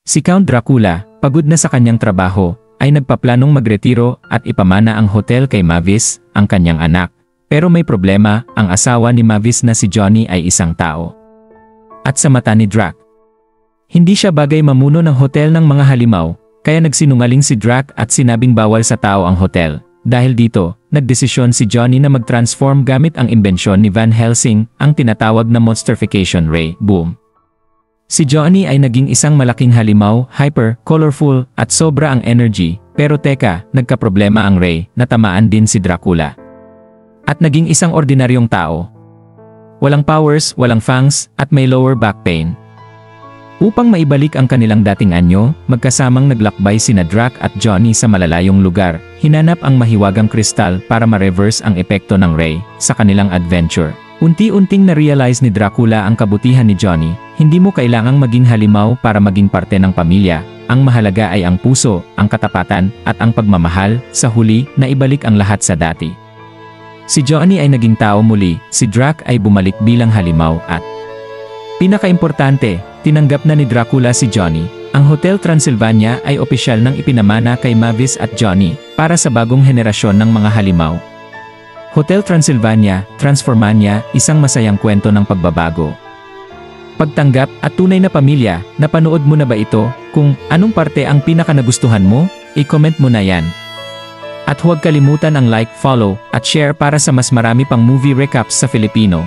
Si Count Dracula, pagod na sa kanyang trabaho, ay nagpaplanong magretiro at ipamana ang hotel kay Mavis, ang kanyang anak. Pero may problema, ang asawa ni Mavis na si Johnny ay isang tao. At sa mata ni Drac, hindi siya bagay mamuno ng hotel ng mga halimaw, kaya nagsinungaling si Drac at sinabing bawal sa tao ang hotel. Dahil dito, nagdesisyon si Johnny na mag-transform gamit ang imbensyon ni Van Helsing, ang tinatawag na Monstrification Ray. Boom! Si Johnny ay naging isang malaking halimaw, hyper, colorful, at sobra ang energy, pero teka, nagkaproblema ang Ray, natamaan din si Dracula. At naging isang ordinaryong tao. Walang powers, walang fangs, at may lower back pain. Upang maibalik ang kanilang dating anyo, magkasamang naglakbay sina Drac at Johnny sa malalayong lugar, hinanap ang mahiwagang kristal para ma-reverse ang epekto ng Ray sa kanilang adventure. Unti-unting na-realize ni Dracula ang kabutihan ni Johnny, hindi mo kailangang maging halimaw para maging parte ng pamilya. Ang mahalaga ay ang puso, ang katapatan, at ang pagmamahal, sa huli, na ibalik ang lahat sa dati. Si Johnny ay naging tao muli, si Drac ay bumalik bilang halimaw at pinakaimportante, tinanggap na ni Dracula si Johnny. Ang Hotel Transylvania ay opisyal nang ipinamana kay Mavis at Johnny para sa bagong henerasyon ng mga halimaw. Hotel Transylvania, Transformania, isang masayang kwento ng pagbabago. Pagtanggap at tunay na pamilya, napanood mo na ba ito? Kung anong parte ang pinaka-nagustuhan mo, i-comment mo na yan. At huwag kalimutan ang like, follow, at share para sa mas marami pang movie recaps sa Filipino.